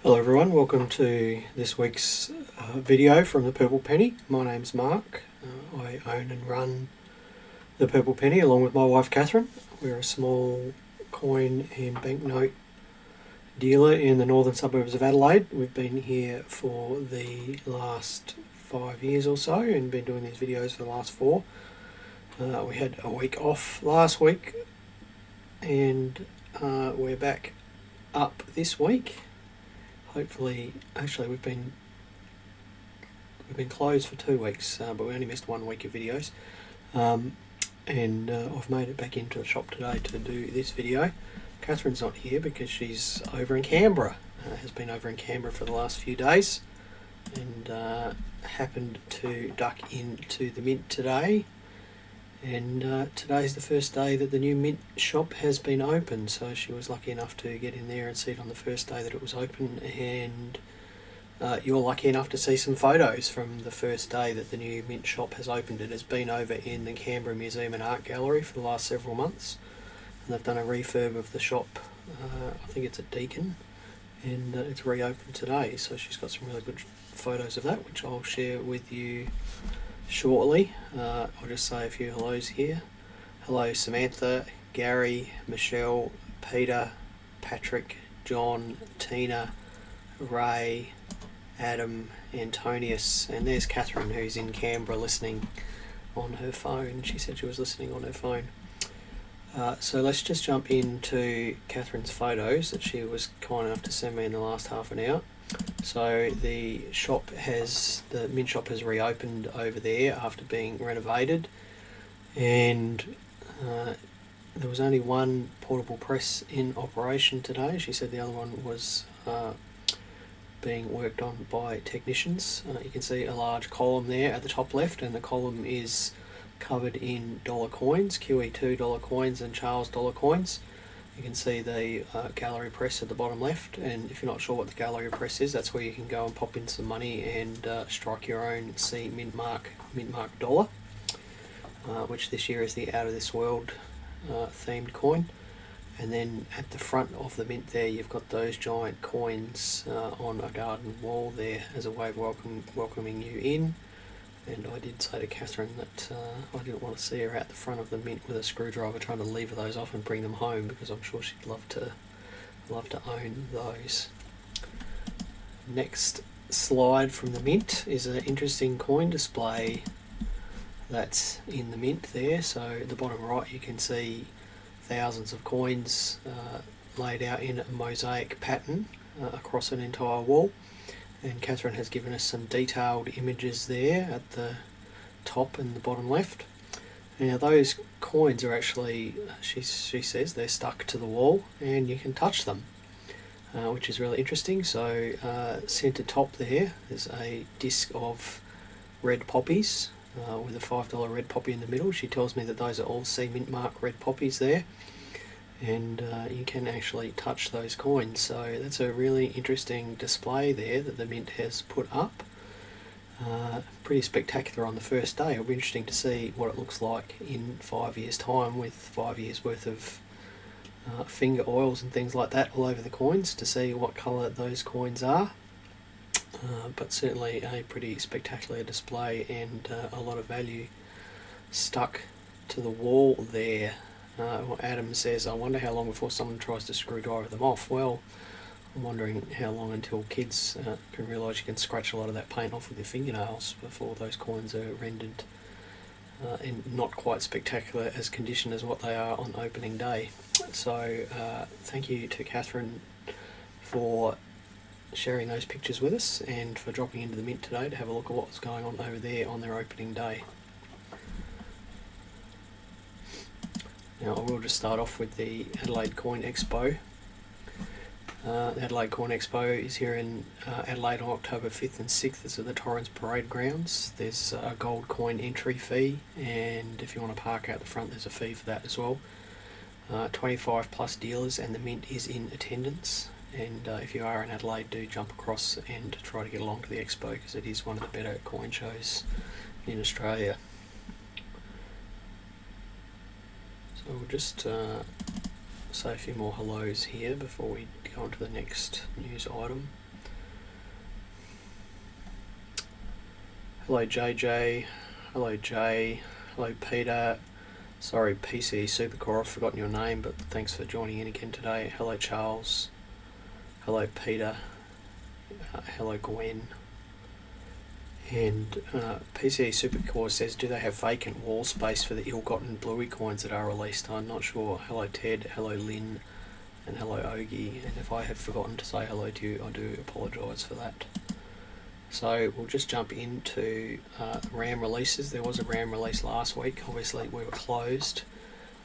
Hello everyone, welcome to this week's video from the Purple Penny. My name's Mark. I own and run the Purple Penny along with my wife Catherine. We're a small coin and banknote dealer in the northern suburbs of Adelaide. We've been here for the last 5 years or so and been doing these videos for the last 4. We had a week off last week and we're back up this week. Hopefully, actually we've been closed for 2 weeks, but we only missed 1 week of videos. I've made it back into the shop today to do this video. Catherine's not here because she's over in Canberra. Has been over in Canberra for the last few days, and happened to duck into the Mint today. And today's the first day that the new Mint shop has been open, so she was lucky enough to get in there and see it on the first day that it was open. And you're lucky enough to see some photos from the first day that the new Mint shop has opened. It has been over in the Canberra Museum and Art Gallery for the last several months, and they've done a refurb of the shop. I think it's at Deakin, and it's reopened today, so she's got some really good photos of that, which I'll share with you shortly. I'll just say a few hellos here. Hello Samantha, Gary, Michelle, Peter, Patrick, John, Tina, Ray, Adam, Antonius, and there's Catherine, who's in Canberra listening on her phone. She said she was listening on her phone. So let's just jump into Catherine's photos that she was kind enough to send me in the last half an hour. So the Mint shop has reopened over there after being renovated, and there was only one portable press in operation today. She said the other one was being worked on by technicians. You can see a large column there at the top left, and the column is covered in dollar coins, QE2 dollar coins and Charles dollar coins. You can see the gallery press at the bottom left, and if you're not sure what the gallery press is, that's where you can go and pop in some money and strike your own C mint mark dollar, which this year is the Out of This World themed coin. And then at the front of the Mint there, you've got those giant coins on a garden wall there as a way of welcoming you in. And I did say to Catherine that I didn't want to see her out the front of the Mint with a screwdriver trying to lever those off and bring them home, because I'm sure she'd love to own those. Next slide from the Mint is an interesting coin display that's in the Mint there. So at the bottom right you can see thousands of coins laid out in a mosaic pattern across an entire wall. And Catherine has given us some detailed images there at the top and the bottom left. Now those coins are actually, she says, they're stuck to the wall and you can touch them, which is really interesting. So centre top there's a disc of red poppies with a $5 red poppy in the middle. She tells me that those are all C Mint mark red poppies there, and you can actually touch those coins. So that's a really interesting display there that the Mint has put up. Pretty spectacular on the first day. It'll be interesting to see what it looks like in 5 years' time, with 5 years worth of finger oils and things like that all over the coins, to see what colour those coins are. But certainly a pretty spectacular display, and a lot of value stuck to the wall there. Adam says, I wonder how long before someone tries to screwdriver them off. Well, I'm wondering how long until kids can realise you can scratch a lot of that paint off with your fingernails before those coins are rendered in not quite spectacular as condition as what they are on opening day. So thank you to Catherine for sharing those pictures with us, and for dropping into the Mint today to have a look at what's going on over there on their opening day. Now I will just start off with the Adelaide Coin Expo. The Adelaide Coin Expo is here in Adelaide on October 5th and 6th. It's at the Torrens Parade Grounds. There's a gold coin entry fee, and if you want to park out the front there's a fee for that as well. 25 plus dealers, and the Mint is in attendance. And if you are in Adelaide, do jump across and try to get along to the Expo, because it is one of the better coin shows in Australia. So we'll just say a few more hellos here before we go on to the next news item. Hello JJ, hello Jay, hello Peter. Sorry, PCE Supercore, I've forgotten your name, but thanks for joining in again today. Hello Charles, hello Peter, hello Gwen. And PCE Supercore says, do they have vacant wall space for the ill-gotten Bluey coins that are released? I'm not sure. Hello Ted, hello Lynn, and hello Ogie. And if I have forgotten to say hello to you, I do apologise for that. So we'll just jump into RAM releases. There was a RAM release last week. Obviously we were closed.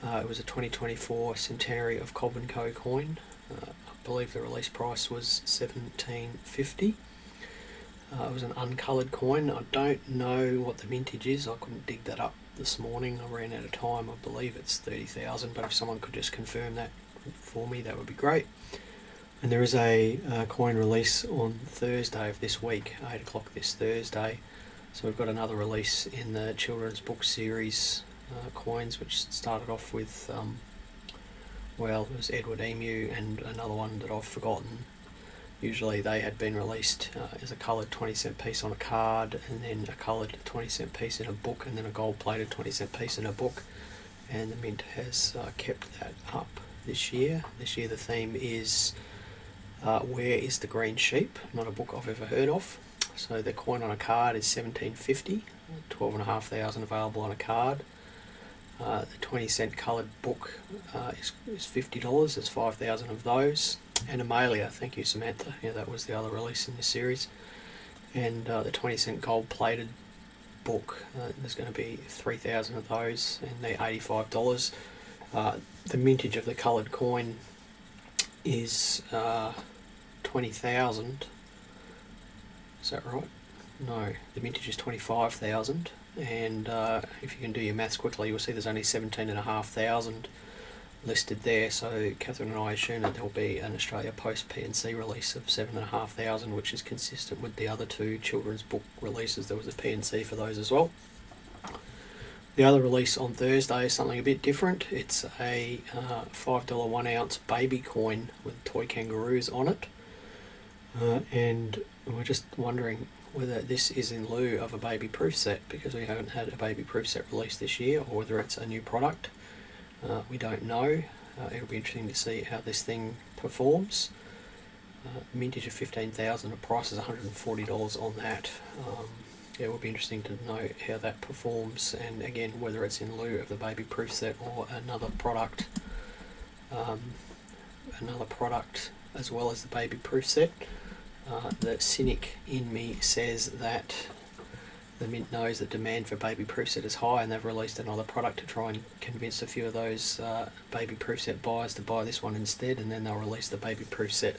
It was a 2024 Centenary of Cobb & Co coin. I believe the release price was $17.50. It was an uncoloured coin. I don't know what the mintage is. I couldn't dig that up this morning. I ran out of time. I believe it's 30,000, but if someone could just confirm that for me, that would be great. And there is a coin release on Thursday of this week, 8 o'clock this Thursday. So we've got another release in the children's book series coins, which started off with, well, it was Edward Emu and another one that I've forgotten. Usually they had been released as a coloured 20-cent piece on a card, and then a coloured 20-cent piece in a book, and then a gold-plated 20-cent piece in a book. And the Mint has kept that up this year. This year the theme is Where is the Green Sheep? Not a book I've ever heard of. So the coin on a card is $17.50, 12,500 available on a card. The 20-cent coloured book is $50. There's 5,000 of those. And Amalia, thank you Samantha. Yeah, that was the other release in this series. And the 20-cent gold-plated book, there's going to be 3,000 of those, and they're $85. The mintage of the coloured coin is 20,000. Is that right? No, the mintage is 25,000, and if you can do your maths quickly, you'll see there's only 17,500 listed there. So Catherine and I assume that there'll be an Australia Post P&C release of 7,500, which is consistent with the other two children's book releases. There was a P&C for those as well. The other release on Thursday is something a bit different. It's a $5 1 ounce baby coin with toy kangaroos on it. And we're just wondering whether this is in lieu of a baby proof set, because we haven't had a baby proof set released this year, or whether it's a new product. We don't know. It'll be interesting to see how this thing performs. Mintage of 15,000, the price is $140 on that. It will be interesting to know how that performs, and again whether it's in lieu of the baby proof set or another product as well as the baby proof set. The cynic in me says that the Mint knows that demand for baby proof set is high, and they've released another product to try and convince a few of those baby proof set buyers to buy this one instead, and then they'll release the baby proof set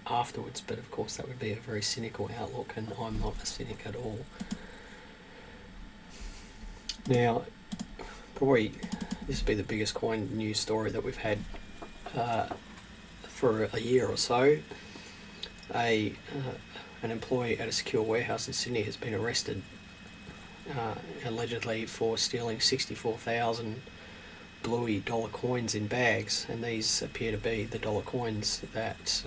afterwards. But of course that would be a very cynical outlook, and I'm not a cynic at all. Now, probably this will be the biggest coin news story that we've had for a year or so. An employee at a secure warehouse in Sydney has been arrested allegedly for stealing 64,000 Bluey dollar coins in bags, and these appear to be the dollar coins that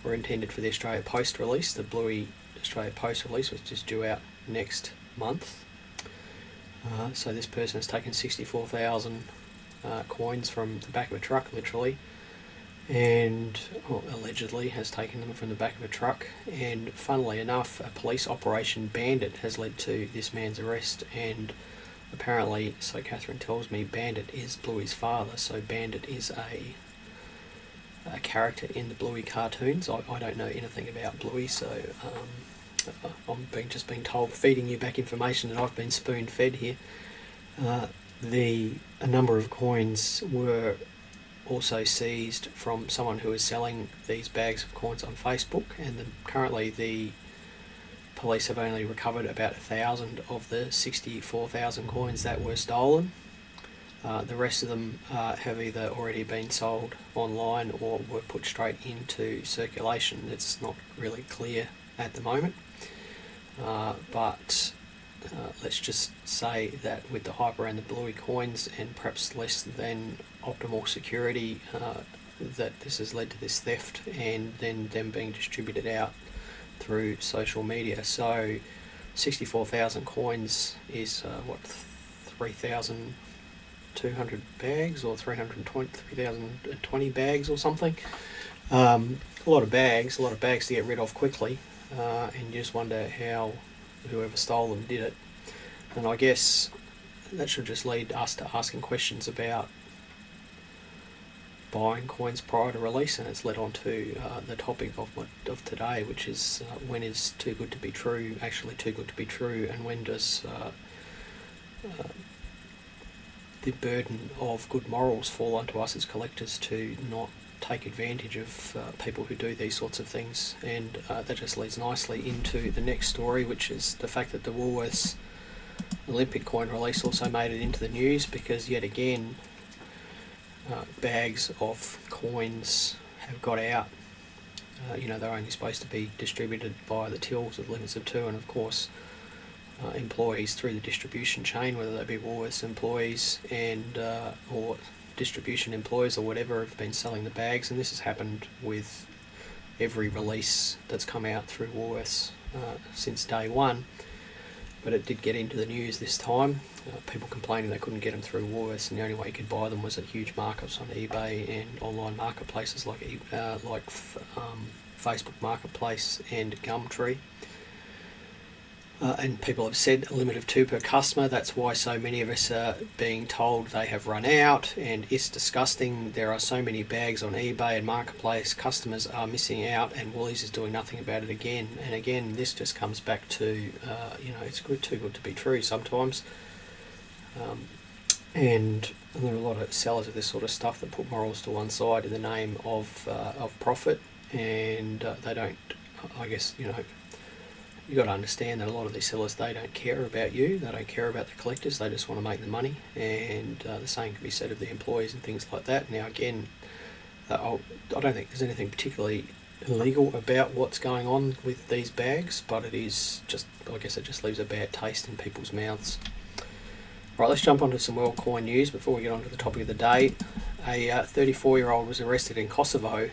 were intended for the Australia Post release. The Bluey Australia Post release, which is due out next month. So this person has taken 64,000 coins from the back of a truck, literally, and allegedly has taken them from the back of a truck. And funnily enough, a police operation Bandit has led to this man's arrest, and apparently, so Catherine tells me, Bandit is Bluey's father. So Bandit is a character in the Bluey cartoons. I don't know anything about Bluey, so I'm just being told, feeding you back information that I've been spoon-fed here. A number of coins were also seized from someone who is selling these bags of coins on Facebook, and currently the police have only recovered about 1,000 of the 64,000 coins that were stolen. The rest of them have either already been sold online or were put straight into circulation. It's not really clear at the moment. But let's just say that with the hype around the Bluey coins and perhaps less than optimal security, that this has led to this theft and then them being distributed out through social media. So 64,000 coins is what, 3,200 bags, or 3,020 bags or something. A lot of bags to get rid of quickly, and you just wonder how whoever stole them did it. And I guess that should just lead us to asking questions about buying coins prior to release, and it's led on to the topic of today, which is when is too good to be true actually too good to be true, and when does the burden of good morals fall onto us as collectors to not take advantage of people who do these sorts of things. And that just leads nicely into the next story, which is the fact that the Woolworths Olympic coin release also made it into the news, because yet again bags of coins have got out. They're only supposed to be distributed via the tills with limits of 2, and of course employees through the distribution chain, whether they be Woolworths employees and or distribution employees or whatever, have been selling the bags. And this has happened with every release that's come out through Woolworths since day one. But it did get into the news this time. People complaining they couldn't get them through Woolworths, and the only way you could buy them was at huge markups on eBay and online marketplaces like Facebook Marketplace and Gumtree. And people have said a limit of 2 per customer. That's why so many of us are being told they have run out, and it's disgusting. There are so many bags on eBay and Marketplace. Customers are missing out, and Woolies is doing nothing about it again. And again, this just comes back to, it's too good to be true sometimes. And there are a lot of sellers of this sort of stuff that put morals to one side in the name of profit, and they don't, I guess, you've got to understand that a lot of these sellers, they don't care about you, they don't care about the collectors, they just want to make the money. And the same can be said of the employees and things like that. Now again, I don't think there's anything particularly illegal about what's going on with these bags, but it is just, I guess it just leaves a bad taste in people's mouths. Right, let's jump onto some world coin news before we get on to the topic of the day. A 34-year-old was arrested in Kosovo.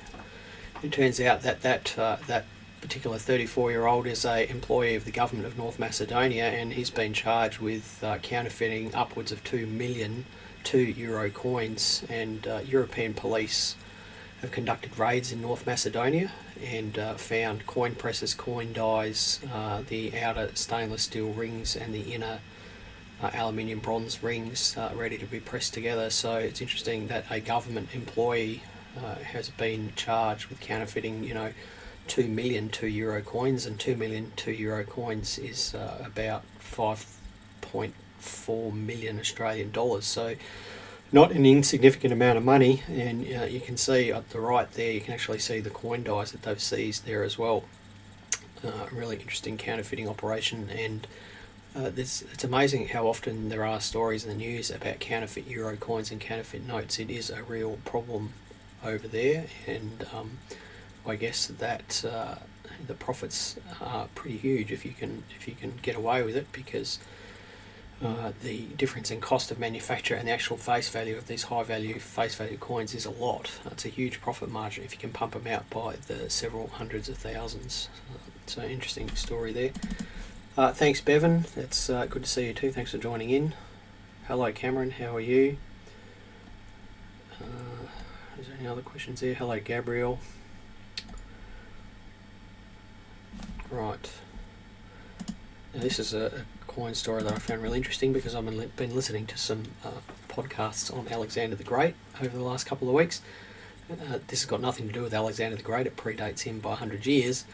It turns out that particular 34-year-old is a employee of the government of North Macedonia, and he's been charged with counterfeiting upwards of 2 million €2 coins. And European police have conducted raids in North Macedonia and found coin presses, coin dies, the outer stainless steel rings and the inner aluminium bronze rings ready to be pressed together. So it's interesting that a government employee has been charged with counterfeiting 2 million €2 coins, and 2 million €2 coins is about 5.4 million Australian dollars. So not an insignificant amount of money. And you can see at the right there, you can actually see the coin dies that they've seized there as well. Really interesting counterfeiting operation. And it's amazing how often there are stories in the news about counterfeit euro coins and counterfeit notes. It is a real problem over there, and I guess that the profits are pretty huge if you can get away with it, because the difference in cost of manufacture and the actual face value of these high value face value coins is a lot. It's a huge profit margin if you can pump them out by the several hundreds of thousands. So interesting story there. Thanks, Bevan. It's good to see you too. Thanks for joining in. Hello, Cameron. How are you? Is there any other questions there? Hello, Gabriel. Right. Now, this is a coin story that I found really interesting, because I've been listening to some podcasts on Alexander the Great over the last couple of weeks. This has got nothing to do with Alexander the Great. It predates him by 100 years.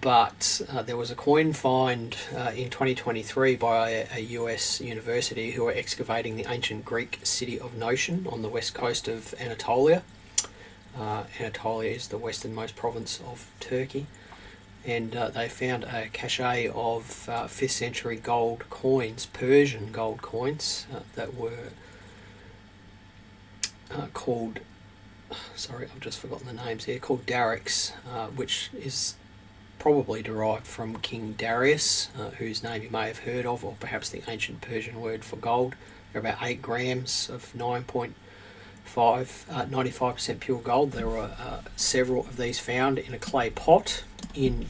But there was a coin find in 2023 by a US university who were excavating the ancient Greek city of Notion on the west coast of Anatolia. Anatolia is the westernmost province of Turkey. And they found a cache of 5th century gold coins, Persian gold coins, that were called, sorry, I've just forgotten the names here, called darics, which is probably derived from King Darius, whose name you may have heard of, or perhaps the ancient Persian word for gold. They're about 8 grams of 9.2 95% pure gold. There were several of these found in a clay pot in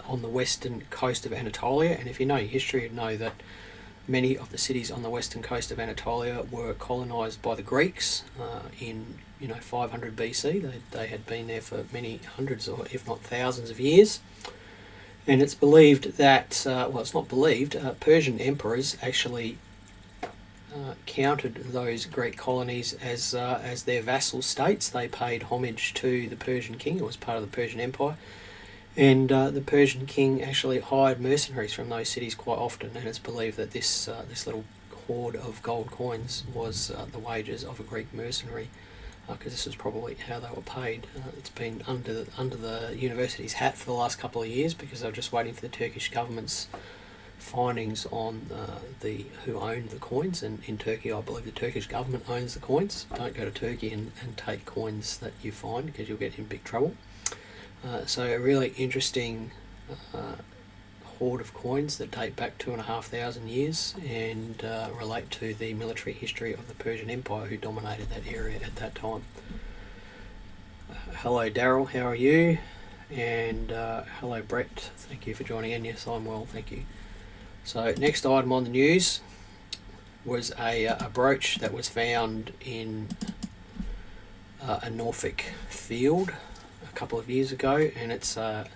on the western coast of Anatolia. And if you know your history, you know that many of the cities on the western coast of Anatolia were colonised by the Greeks in 500 BC. They had been there for many hundreds or if not thousands of years. And it's believed that, it's not believed, Persian emperors actually counted those Greek colonies as their vassal states. They paid homage to the Persian king. It was part of the Persian Empire. And the Persian king actually hired mercenaries from those cities quite often, and it's believed that this little hoard of gold coins was the wages of a Greek mercenary, because this was probably how they were paid. It's been under the university's hat for the last couple of years because they were just waiting for the Turkish government's findings on who owned the coins. And in Turkey, I believe the Turkish government owns the coins. Don't go to Turkey and take coins that you find, because you'll get in big trouble. So a really interesting hoard of coins that date back 2,500 years and relate to the military history of the Persian Empire, who dominated that area at that time. Hello Daryl, how are you? And hello Brett, thank you for joining in. Yes, I'm well, thank you. So next item on the news was a brooch that was found in a Norfolk field a couple of years ago, and it's a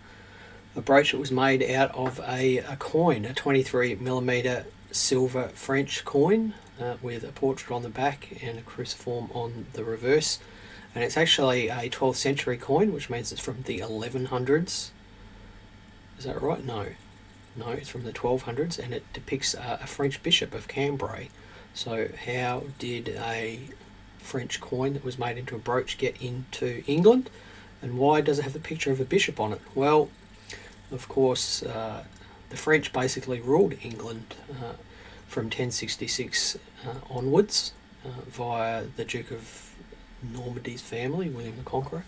brooch that was made out of a coin, a 23mm silver French coin with a portrait on the back and a cruciform on the reverse. And it's actually a 12th century coin, which means it's from the 1100s. Is that right? No, it's from the 1200s, and it depicts a French bishop of Cambrai. So how did a French coin that was made into a brooch get into England? And why does it have the picture of a bishop on it? Well, of course, the French basically ruled England from 1066 onwards via the Duke of Normandy's family, William the Conqueror.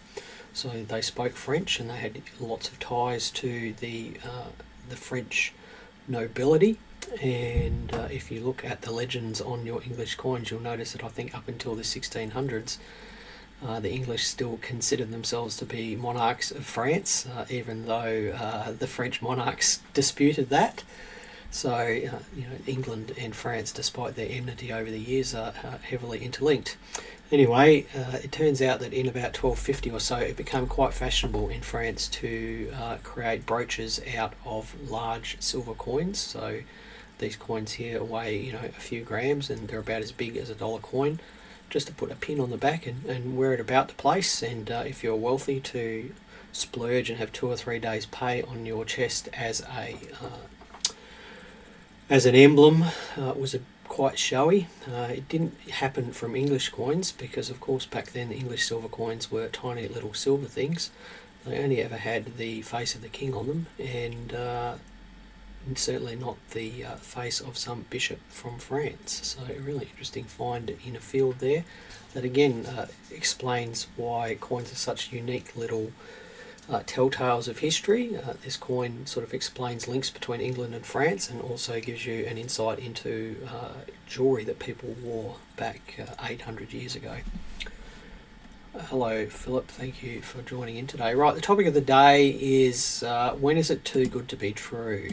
So they spoke French, and they had lots of ties to the French nobility. And if you look at the legends on your English coins, you'll notice that I think up until the 1600s, the English still considered themselves to be monarchs of France, even though the French monarchs disputed that. So, England and France, despite their enmity over the years, are heavily interlinked. Anyway, it turns out that in about 1250 or so, it became quite fashionable in France to create brooches out of large silver coins. So these coins here weigh, a few grams, and they're about as big as a dollar coin, just to put a pin on the back and wear it about the place. And if you're wealthy, to splurge and have 2 or 3 days pay on your chest as an emblem was quite showy. It didn't happen from English coins, because of course back then the English silver coins were tiny little silver things. They only ever had the face of the king on them, and certainly not the face of some bishop from France. So a really interesting find in a field there that again explains why coins are such unique little telltales of history. This coin sort of explains links between England and France, and also gives you an insight into jewellery that people wore back 800 years ago. Hello Philip, thank you for joining in today. Right, the topic of the day is when is it too good to be true?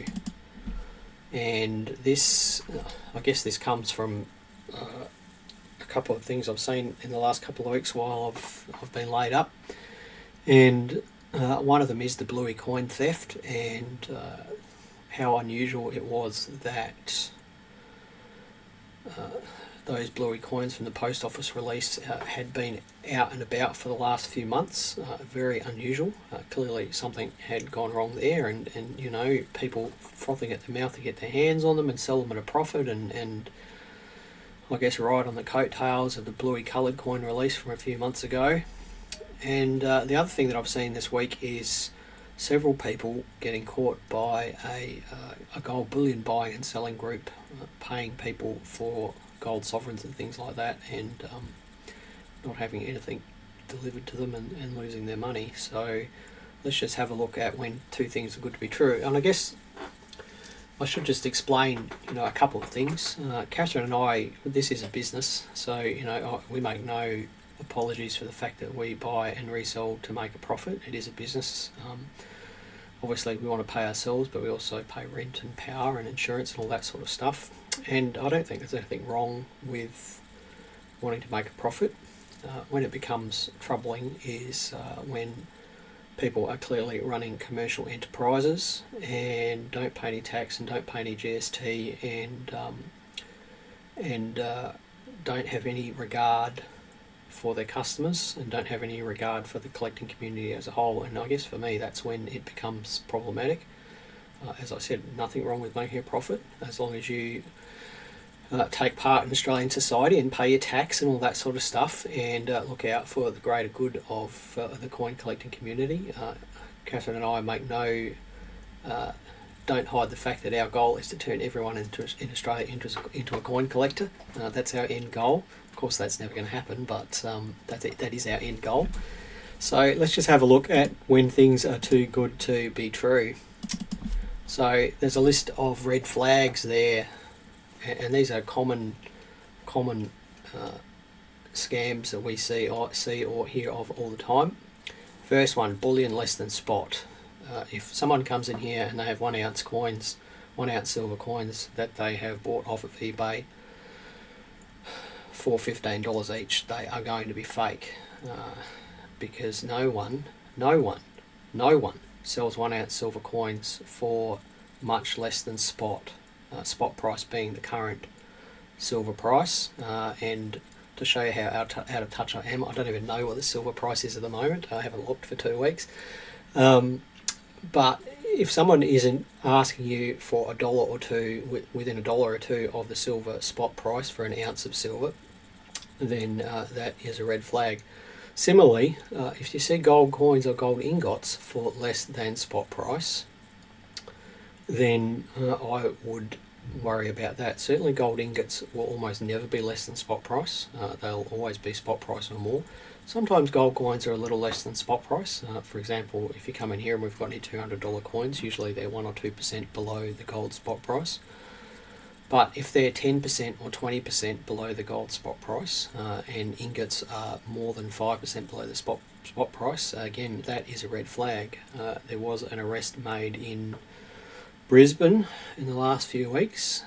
And this, I guess this comes from a couple of things I've seen in the last couple of weeks while I've been laid up. And one of them is the Bluey coin theft, and how unusual it was that those Bluey coins from the post office release had been out and about for the last few months. Very unusual. Clearly something had gone wrong there, and people frothing at the mouth to get their hands on them and sell them at a profit, and I guess ride on the coattails of the Bluey coloured coin release from a few months ago. And the other thing that I've seen this week is several people getting caught by a gold bullion buying and selling group, paying people for gold sovereigns and things like that, and not having anything delivered to them and losing their money. So let's just have a look at when two things are good to be true. And I guess I should just explain, a couple of things. Catherine and I, this is a business, so we make no apologies for the fact that we buy and resell to make a profit. It is a business. Obviously, we want to pay ourselves, but we also pay rent and power and insurance and all that sort of stuff. And I don't think there's anything wrong with wanting to make a profit. When it becomes troubling is when people are clearly running commercial enterprises and don't pay any tax and don't pay any GST and don't have any regard for their customers and don't have any regard for the collecting community as a whole. And I guess for me, that's when it becomes problematic. As I said, nothing wrong with making a profit as long as you take part in Australian society and pay your tax and all that sort of stuff, and look out for the greater good of the coin collecting community. Catherine and I make don't hide the fact that our goal is to turn everyone in Australia into a coin collector. That's our end goal. Of course, that's never going to happen, but that is our end goal. So let's just have a look at when things are too good to be true. So there's a list of red flags there, and these are common scams that we see or hear of all the time. First one, bullion less than spot. If someone comes in here and they have 1 ounce coins, 1 ounce silver coins that they have bought off of eBay for $15 each, they are going to be fake, because no one sells 1 ounce silver coins for much less than spot. Spot price being the current silver price. And to show you how out of touch I am, I don't even know what the silver price is at the moment. I haven't looked for 2 weeks. But if someone isn't asking you for $1 or two, within $1 or two of the silver spot price for an ounce of silver, then that is a red flag. Similarly, if you see gold coins or gold ingots for less than spot price, then I would worry about that. Certainly gold ingots will almost never be less than spot price. They'll always be spot price or more. Sometimes gold coins are a little less than spot price. For example, if you come in here and we've got any $200 coins, usually they're 1 or 2% below the gold spot price. But if they're 10% or 20% below the gold spot price, and ingots are more than 5% below the spot price, again, that is a red flag. There was an arrest made in Brisbane in the last few weeks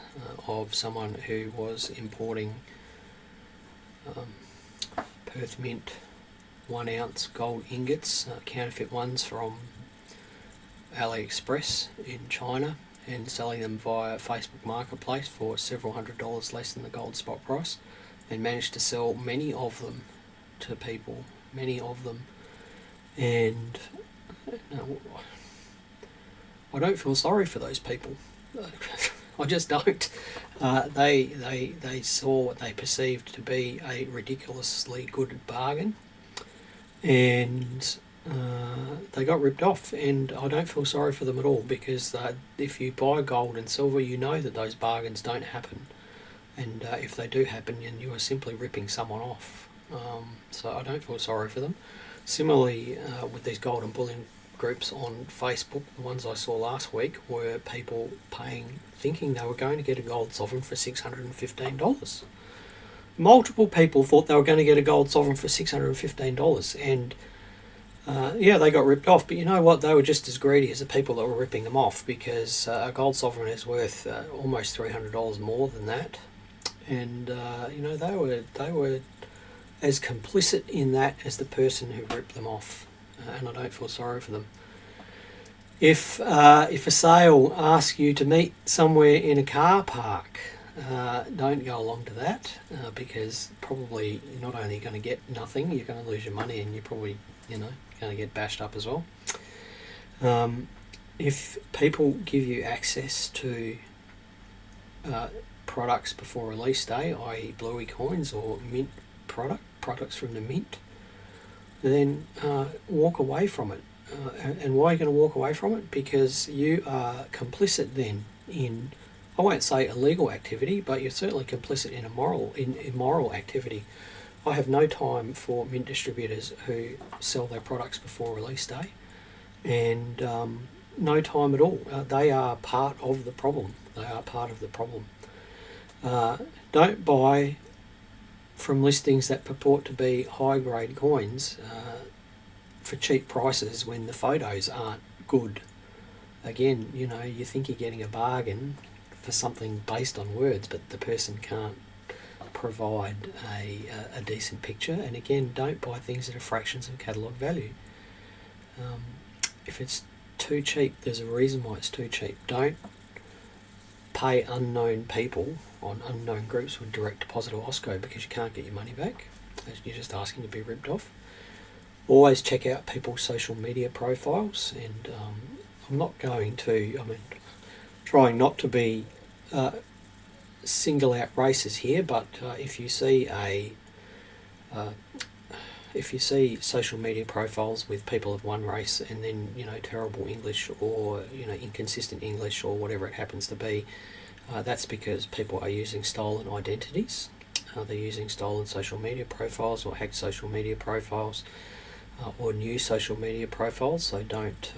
of someone who was importing Perth Mint 1 ounce gold ingots, counterfeit ones, from AliExpress in China, and selling them via Facebook Marketplace for several $100s less than the gold spot price, and managed to sell many of them to people, and I don't feel sorry for those people. I just don't. They saw what they perceived to be a ridiculously good bargain, and they got ripped off. And I don't feel sorry for them at all, because if you buy gold and silver, you know that those bargains don't happen, and if they do happen, then you are simply ripping someone off. So I don't feel sorry for them. Similarly, with these gold and bullion groups on Facebook, the ones I saw last week were people thinking they were going to get a gold sovereign for $615. Multiple people thought they were going to get a gold sovereign for $615, and they got ripped off. But you know what? They were just as greedy as the people that were ripping them off, because a gold sovereign is worth almost $300 more than that, and they were as complicit in that as the person who ripped them off. And I don't feel sorry for them. If a sale asks you to meet somewhere in a car park, don't go along to that, because probably you're not only going to get nothing, you're going to lose your money, and you're probably going to get bashed up as well. If people give you access to products before release day, i.e. Bluey coins or mint products from the mint, then walk away from it. And why are you going to walk away from it? Because you are complicit then in, I won't say illegal activity, but you're certainly complicit in immoral activity. I have no time for mint distributors who sell their products before release day, and no time at all. They are part of the problem. Don't buy from listings that purport to be high grade coins for cheap prices when the photos aren't good. Again, you think you're getting a bargain for something based on words, but the person can't provide a decent picture. And again, don't buy things that are fractions of catalogue value. If it's too cheap, there's a reason why it's too cheap. Don't pay unknown people on unknown groups with direct deposit or OSCO because you can't get your money back. You're just asking to be ripped off. Always check out people's social media profiles, and I'm not going to, trying not to be single out races here, but if you see social media profiles with people of one race and then terrible English or inconsistent English or whatever it happens to be, that's because people are using stolen identities. They're using stolen social media profiles or hacked social media profiles or new social media profiles. So don't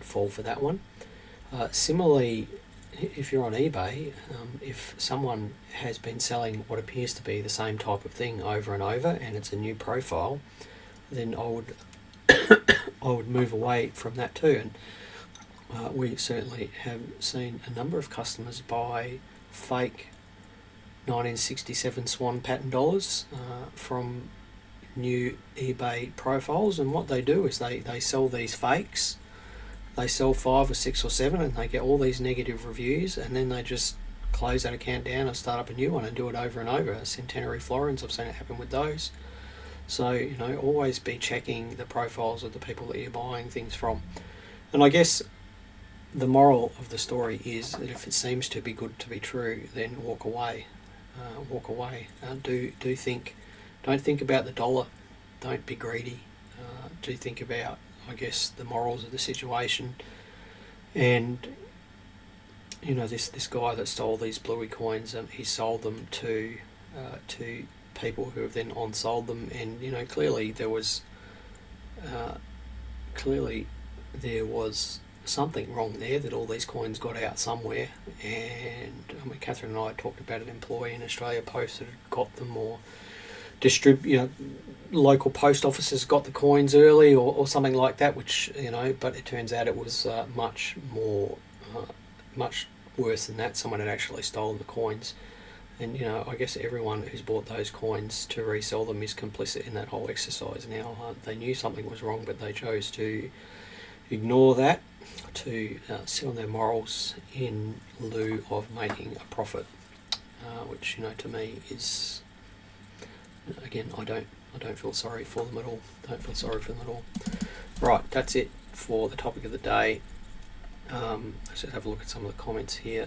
fall for that one. Similarly, if you're on eBay, if someone has been selling what appears to be the same type of thing over and over and it's a new profile, then I would I would move away from that too. And we certainly have seen a number of customers buy fake 1967 Swan patent dollars from new eBay profiles, and what they do is they sell these fakes. They sell 5 or 6 or 7 and they get all these negative reviews, and then they just close that account down and start up a new one and do it over and over. Centenary florins, I've seen it happen with those. So, always be checking the profiles of the people that you're buying things from. And I guess the moral of the story is that if it seems to be good to be true, then walk away. Don't think about the dollar. Don't be greedy. Do think about, I guess, the morals of the situation. And this guy that stole these Bluey coins, he sold them to people who have then on-sold them, and clearly there was something wrong there, that all these coins got out somewhere. And Catherine and I talked about an employee in Australia Post that had got them, or local post offices got the coins early or something like that, which but it turns out it was much worse than that. Someone had actually stolen the coins, and I guess everyone who's bought those coins to resell them is complicit in that whole exercise. Now they knew something was wrong, but they chose to ignore that, to sit on their morals in lieu of making a profit, which to me is, again, I don't feel sorry for them at all. Right, that's it for the topic of the day. Let's just have a look at some of the comments here.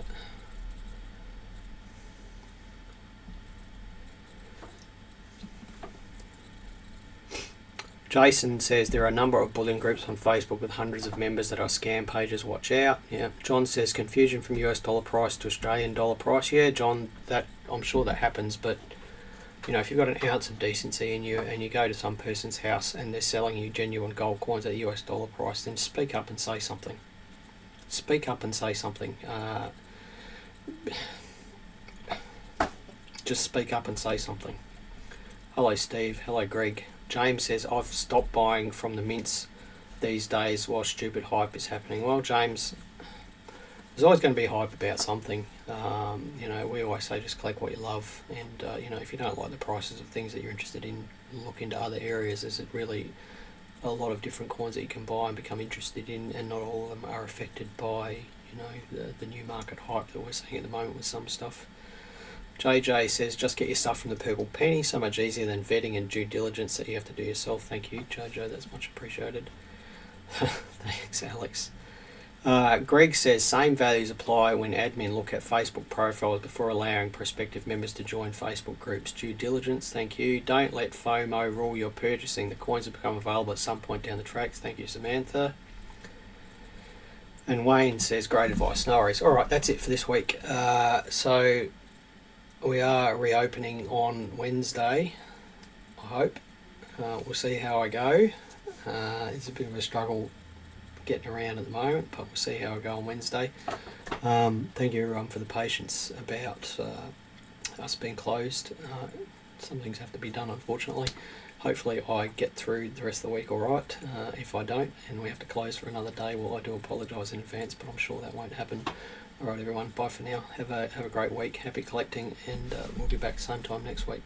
Jason says there are a number of bullion groups on Facebook with hundreds of members that are scam pages. Watch out. Yeah. John says confusion from US dollar price to Australian dollar price. Yeah, John, that I'm sure that happens, but if you've got an ounce of decency in you and you go to some person's house and they're selling you genuine gold coins at US dollar price, then speak up and say something. Just speak up and say something. Hello, Steve. Hello, Greg. James says, I've stopped buying from the mints these days while stupid hype is happening. Well, James, there's always going to be hype about something. We always say just collect what you love, and if you don't like the prices of things that you're interested in, look into other areas. There's really a lot of different coins that you can buy and become interested in, and not all of them are affected by the new market hype that we're seeing at the moment with some stuff. JJ says, just get your stuff from the Purple Penny, so much easier than vetting and due diligence that you have to do yourself. Thank you, JJ, that's much appreciated. Thanks, Alex. Greg says, same values apply when admin look at Facebook profiles before allowing prospective members to join Facebook groups. Due diligence, thank you. Don't let FOMO rule your purchasing. The coins will become available at some point down the tracks. Thank you, Samantha. And Wayne says, great advice, no worries. All right, that's it for this week. So we are reopening on Wednesday, I hope. We'll see how I go. It's a bit of a struggle getting around at the moment, but we'll see how I go on Wednesday. Thank you everyone for the patience about us being closed. Some things have to be done, unfortunately. Hopefully I get through the rest of the week alright. If I don't and we have to close for another day, well, I do apologise in advance, but I'm sure that won't happen. Alright everyone, bye for now. Have a great week, happy collecting, and we'll be back same time next week.